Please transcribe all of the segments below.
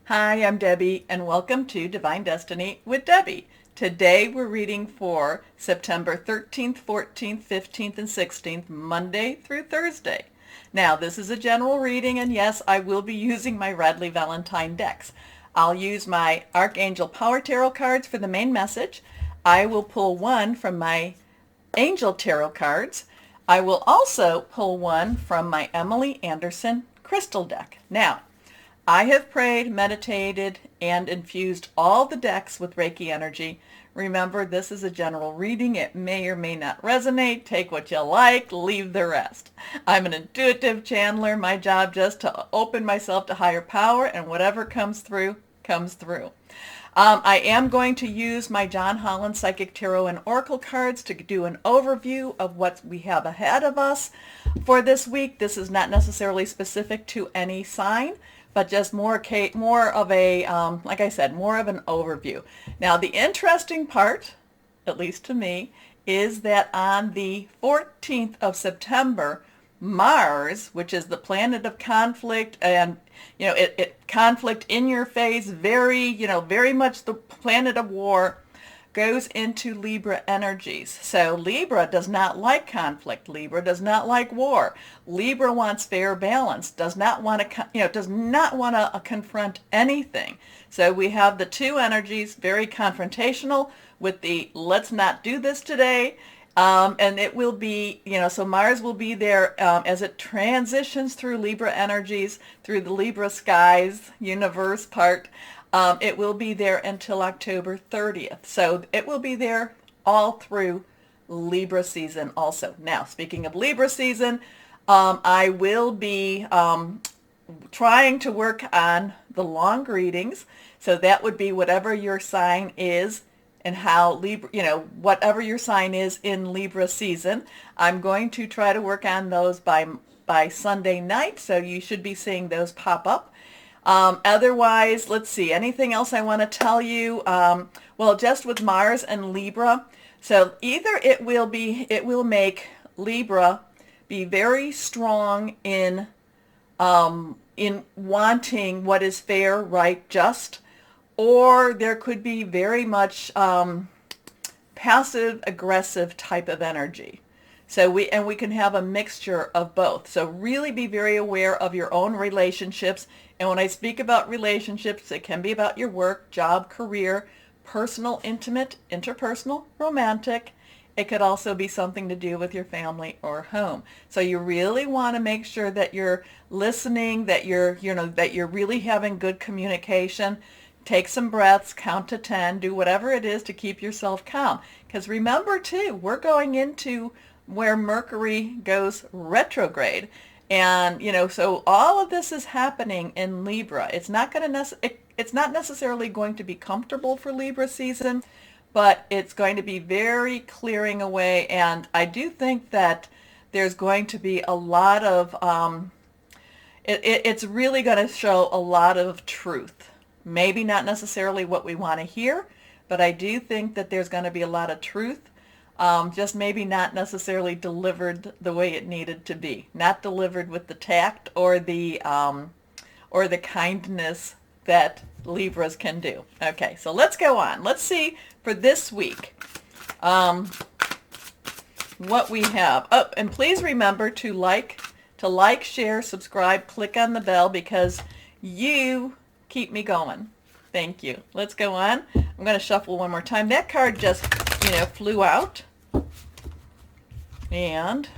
Hi, I'm Debbie, and welcome to Divine Destiny with Debbie. Today we're reading for September 13th, 14th, 15th, and 16th, Monday through Thursday. Now, this is a general reading, and yes, I will be using my Radley Valentine decks. I'll use my Archangel Power Tarot cards for the main message. I will pull one from my Angel Tarot cards. I will also pull one from my Emily Anderson crystal deck. Now, I have prayed, meditated, and infused all the decks with Reiki energy. Remember, this is a general reading. It may or may not resonate. Take what you like, leave the rest. I'm an intuitive channeler. My job just to open myself to higher power, and whatever comes through, comes through. I am going to use my John Holland Psychic Tarot and Oracle cards to do an overview of what we have ahead of us for this week. This is not necessarily specific to any sign, but just more of a, like I said, more of an overview. Now, the interesting part, at least to me, is that on the 14th of September, Mars, which is the planet of conflict and, it conflict in your face, very much the planet of war, goes into Libra energies. So Libra does not like conflict. Libra does not like war. Libra wants fair balance, does not want to confront anything. So we have the two energies, very confrontational with the let's not do this today. And it will be, so Mars will be there as it transitions through Libra energies, through the Libra skies, universe part. It will be there until October 30th. So it will be there all through Libra season also. Now, speaking of Libra season, I will be trying to work on the long readings. So that would be whatever your sign is and how Libra, whatever your sign is in Libra season. I'm going to try to work on those by Sunday night. So you should be seeing those pop up. Otherwise, let's see, anything else I want to tell you? Well, just with Mars and Libra. So either it will make Libra be very strong in wanting what is fair, right, just, or there could be very much passive aggressive type of energy. So we can have a mixture of both. So really be very aware of your own relationships. And when I speak about relationships, it can be about your work, job, career, personal, intimate, interpersonal, romantic. It could also be something to do with your family or home. So you really want to make sure that you're listening, that you're really having good communication. Take some breaths, count to 10, do whatever it is to keep yourself calm. Because remember too, we're going into where Mercury goes retrograde. And, so all of this is happening in Libra. It's not necessarily going to be comfortable for Libra season, but it's going to be very clearing away. And I do think that there's going to be a lot of, it's really going to show a lot of truth. Maybe not necessarily what we want to hear, but I do think that there's going to be a lot of truth. Just maybe not necessarily delivered the way it needed to be. Not delivered with the tact or the kindness that Libras can do. Okay, so let's go on. Let's see for this week what we have. Oh, and please remember to like, share, subscribe, click on the bell because you keep me going. Thank you. Let's go on. I'm going to shuffle one more time. That card just flew out. And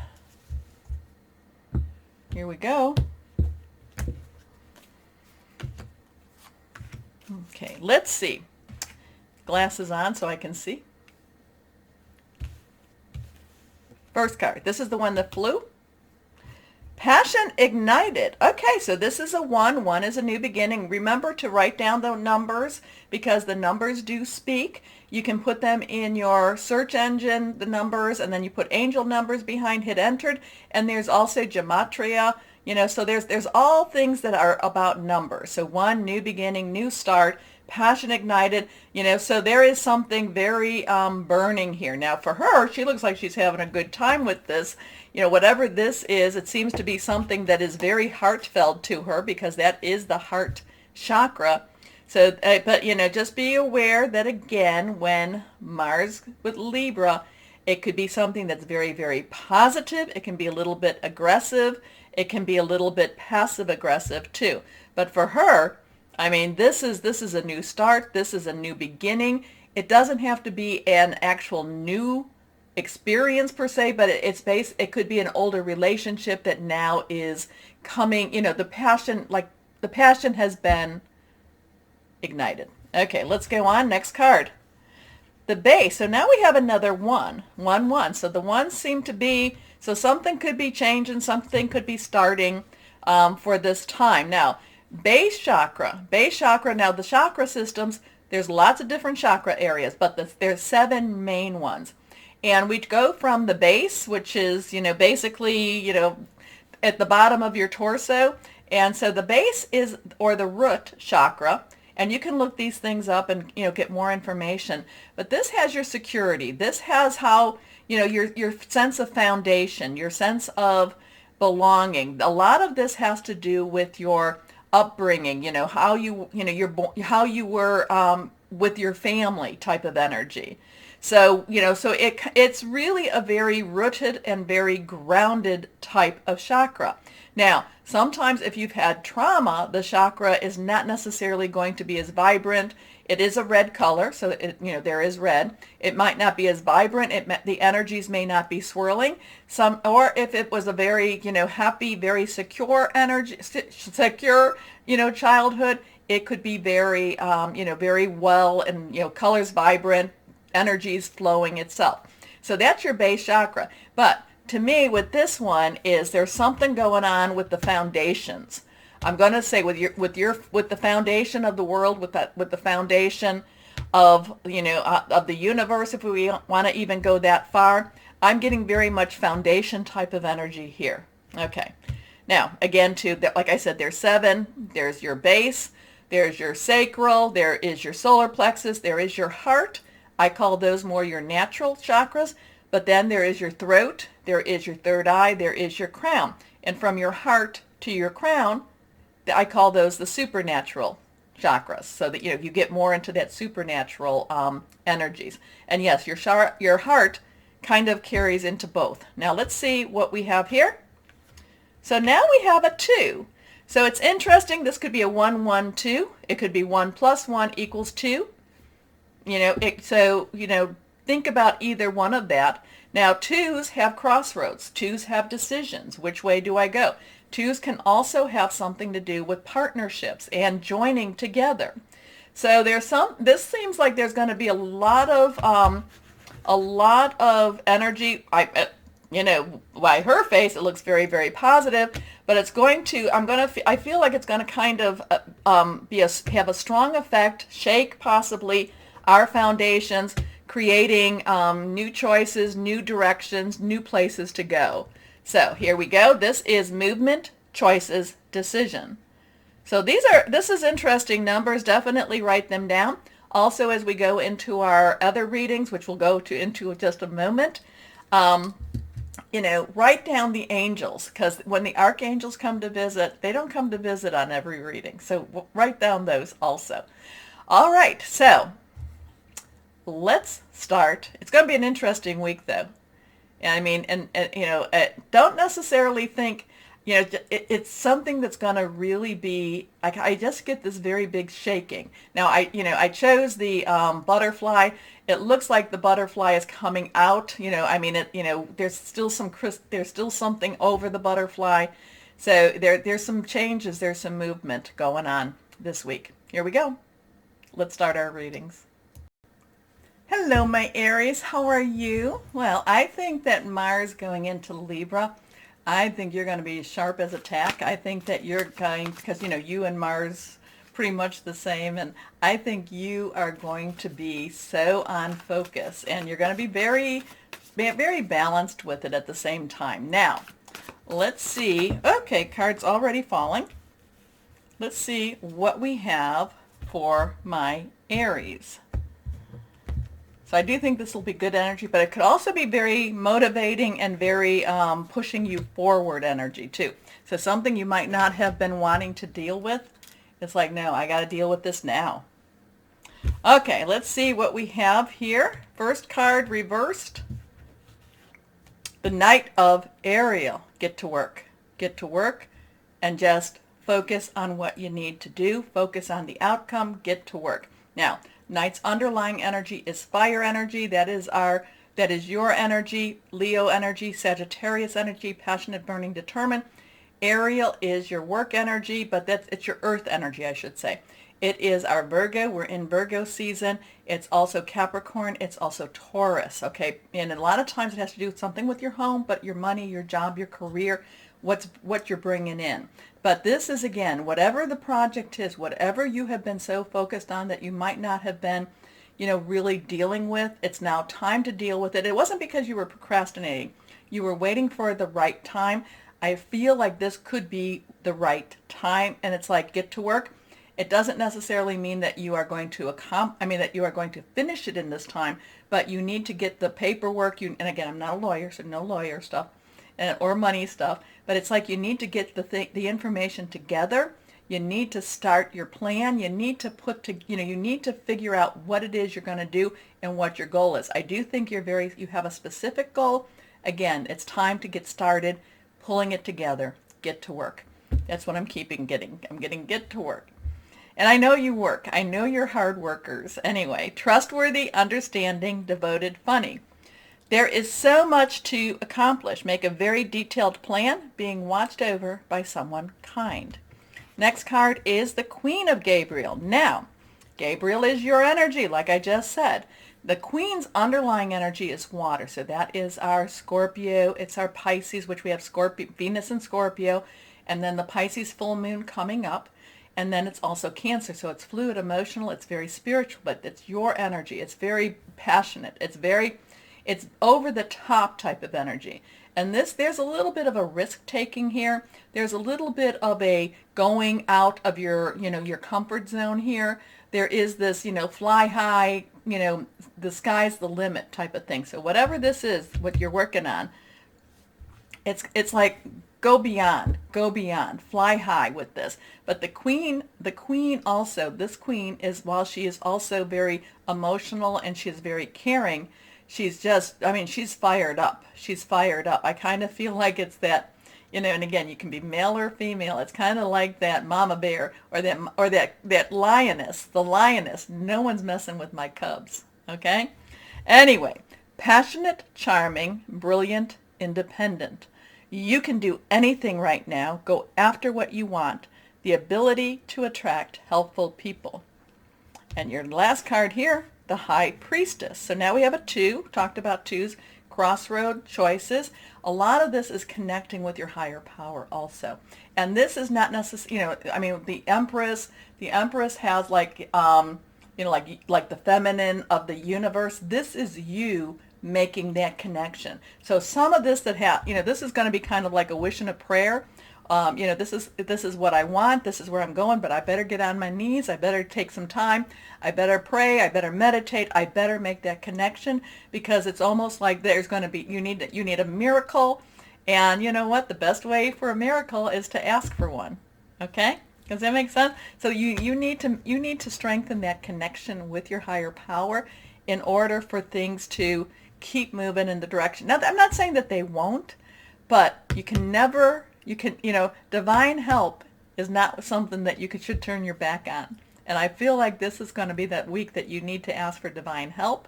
here we go. Okay, let's see. Glasses on so I can see. First card. This is the one that flew. Passion ignited. Okay, so this is a 1. 1 is a new beginning. Remember to write down the numbers because the numbers do speak. You can put them in your search engine, the numbers, and then you put angel numbers behind, hit entered, and there's also gematria, so there's all things that are about numbers. So 1, new beginning, new start, passion ignited, so there is something very burning here. Now for her, she looks like she's having a good time with this. Whatever this is, it seems to be something that is very heartfelt to her because that is the heart chakra. So, but just be aware that again, when Mars with Libra, it could be something that's very, very positive. It can be a little bit aggressive. It can be a little bit passive aggressive too. But for her, I mean, this is a new start. This is a new beginning. It doesn't have to be an actual new experience per se, but it could be an older relationship that now is coming, the passion has been ignited. Okay, let's go on. Next card. The base. So now we have another one. So the ones seem to be, so something could be changing, something could be starting for this time. Now, base chakra. Now the chakra systems, there's lots of different chakra areas, but there's 7 main ones. And we go from the base, which is, basically, at the bottom of your torso. And so the base is, or the root chakra, and you can look these things up and, get more information. But this has your security. This has how, your sense of foundation, your sense of belonging. A lot of this has to do with your upbringing, how how you were with your family type of energy. So, it's really a very rooted and very grounded type of chakra. Now, sometimes if you've had trauma, the chakra is not necessarily going to be as vibrant. It is a red color, so there is red. It might not be as vibrant. The energies may not be swirling. Or if it was a very, happy, very secure energy, secure, childhood, it could be very, very well and, colors vibrant, energies flowing itself. So that's your base chakra. But to me, with this one is there's something going on with the foundations. I'm going to say with the foundation of the world, with the foundation of of the universe, if we want to even go that far. I'm getting very much foundation type of energy here. Okay. Now, again, like I said, there's 7. There's your base. There's your sacral. There is your solar plexus. There is your heart. I call those more your natural chakras. But then there is your throat. There is your third eye. There is your crown. And from your heart to your crown, I call those the supernatural chakras. So that, you get more into that supernatural energies. And yes, your heart kind of carries into both. Now let's see what we have here. So now we have a 2. So it's interesting. This could be a 1, 1, 2. It could be 1 plus 1 equals 2. Think about either one of that. Now, 2s have crossroads. 2s have decisions. Which way do I go? 2s can also have something to do with partnerships and joining together. So this seems like there's going to be a lot of energy. By her face, it looks very, very positive, but it's going to, I feel like it's going to kind of have a strong effect, shake possibly our foundations, creating new choices, new directions, new places to go. So here we go. This is movement, choices, decision. So this is interesting numbers. Definitely write them down. Also, as we go into our other readings, which we'll go into just a moment, write down the angels, because when the archangels come to visit, they don't come to visit on every reading. So write down those also. All right. So let's start. It's going to be an interesting week, though. I mean, and don't necessarily think, it's something that's going to really be, I just get this very big shaking. Now, I chose the butterfly. It looks like the butterfly is coming out. There's still something over the butterfly. So there's some changes. There's some movement going on this week. Here we go. Let's start our readings. Hello, my Aries. How are you? Well, I think that Mars going into Libra, I think you're going to be sharp as a tack. I think that you're going, because, you and Mars pretty much the same, and I think you are going to be so on focus, and you're going to be very, very balanced with it at the same time. Now, let's see. Okay, cards already falling. Let's see what we have for my Aries. So I do think this will be good energy, but it could also be very motivating and very pushing you forward energy too. So something you might not have been wanting to deal with, It's like, no, I got to deal with this now. Okay, let's see what we have here. First card reversed. The Knight of Aries. Get to work. Get to work and just focus on what you need to do. Focus on the outcome. Get to work. Now, Knight's underlying energy is fire energy. That is your energy, Leo energy, Sagittarius energy, passionate, burning, determined. Ariel is your work energy, but it's your earth energy, I should say. It is our Virgo. We're in Virgo season. It's also Capricorn. It's also Taurus, okay? And a lot of times it has to do with something with your home, but your money, your job, your career, what you're bringing in. But this is, again, whatever the project is, whatever you have been so focused on that you might not have been, really dealing with, it's now time to deal with it. It wasn't because you were procrastinating. You were waiting for the right time. I feel like this could be the right time, and it's like, get to work. It doesn't necessarily mean that you are going to that you are going to finish it in this time, but you need to get the paperwork. And again, I'm not a lawyer, so no lawyer stuff or money stuff, but it's like you need to get the information together. You need to start your plan. You need to you need to figure out what it is you're going to do and what your goal is. I do think you have a specific goal. Again, it's time to get started, pulling it together, get to work. That's what I'm getting. I'm getting get to work. And I know you work. I know you're hard workers. Anyway, trustworthy, understanding, devoted, funny. There is so much to accomplish. Make a very detailed plan, being watched over by someone kind. Next card is the Queen of Gabriel. Now, Gabriel is your energy, like I just said. The Queen's underlying energy is water. So that is our Scorpio. It's our Pisces, which we have Venus and Scorpio. And then the Pisces full moon coming up. And then it's also Cancer, so it's fluid, emotional, it's very spiritual, but it's your energy. It's very passionate. It's over the top type of energy. And there's a little bit of a risk taking here. There's a little bit of a going out of your comfort zone here. There is this, fly high, the sky's the limit type of thing. So whatever this is, what you're working on, it's like, go beyond, fly high with this. But the queen also, this queen is, while she is also very emotional and she's very caring, she's fired up. She's fired up. I kind of feel like it's that, and again, you can be male or female. It's kind of like that mama bear or that lioness, the lioness. No one's messing with my cubs, okay? Anyway, passionate, charming, brilliant, independent. You can do anything right now. Go after what you want. The ability to attract helpful people. And your last card here, the High Priestess. So now we have a 2. Talked about 2s. Crossroad choices. A lot of this is connecting with your higher power also. And this is not necessarily, the Empress has like the feminine of the universe. This is you making that connection. So some of this this is going to be kind of like a wish and a prayer. This is what I want. This is where I'm going, but I better get on my knees. I better take some time. I better pray. I better meditate. I better make that connection, because it's almost like there's going to be, you need a miracle. And you know what? The best way for a miracle is to ask for one. Okay? Does that make sense? So you need to strengthen that connection with your higher power in order for things to keep moving in the direction. Now, I'm not saying that they won't, but divine help is not something that you should turn your back on. And I feel like this is going to be that week that you need to ask for divine help.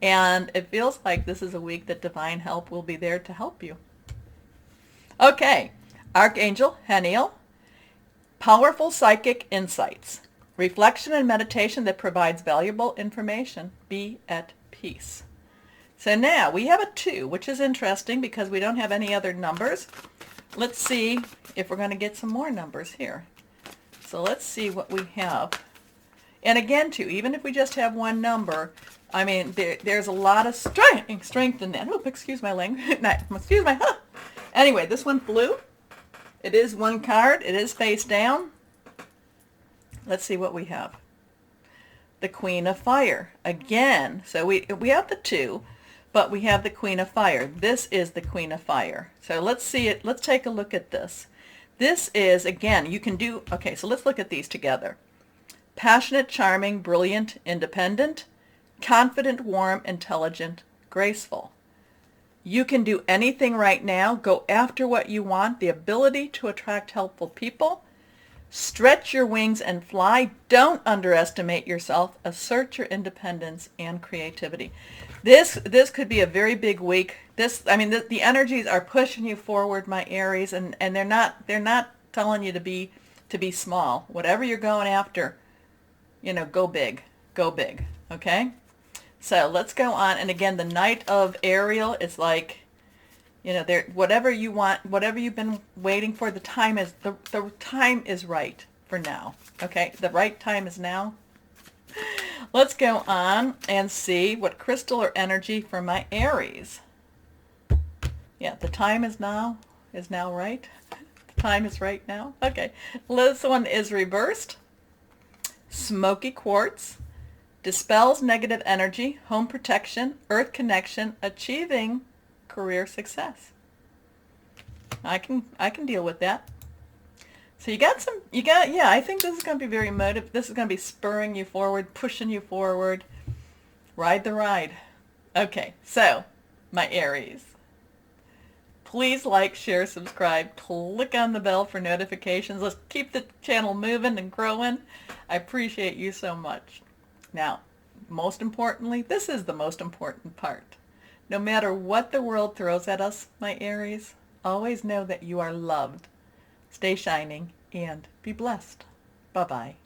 And it feels like this is a week that divine help will be there to help you. Okay, Archangel Haniel, powerful psychic insights, reflection and meditation that provides valuable information. Be at peace. So now we have a 2, which is interesting because we don't have any other numbers. Let's see if we're going to get some more numbers here. So let's see what we have. And again, 2, even if we just have one number, there's a lot of strength in that. Oh, excuse my language. Anyway, this one flew. It is one card. It is face down. Let's see what we have. The Queen of Fire. Again, so we have the 2. But we have the Queen of Fire. This is the Queen of Fire. So let's see it. Let's take a look at this. This is, again, you can do, okay, so let's look at these together. Passionate, charming, brilliant, independent, confident, warm, intelligent, graceful. You can do anything right now. Go after what you want, the ability to attract helpful people. Stretch your wings and fly. Don't underestimate yourself. Assert your independence and creativity. This could be a very big week. The energies are pushing you forward, my Aries, and they're not telling you to be small. Whatever you're going after, go big. Go big. Okay? So let's go on. And again, the Knight of Ariel is like, whatever you want, whatever you've been waiting for, the time is right for now. Okay? The right time is now. Let's go on and see what crystal or energy for my Aries. Yeah, the time is now right. The time is right now. Okay. This one is reversed. Smoky quartz. Dispels negative energy, home protection, earth connection, achieving career success. I can deal with that. So yeah, I think this is going to be very motivating. This is going to be spurring you forward, pushing you forward. Ride the ride. Okay, so my Aries. Please like, share, subscribe, click on the bell for notifications. Let's keep the channel moving and growing. I appreciate you so much. Now, most importantly, this is the most important part. No matter what the world throws at us, my Aries, always know that you are loved. Stay shining and be blessed. Bye-bye.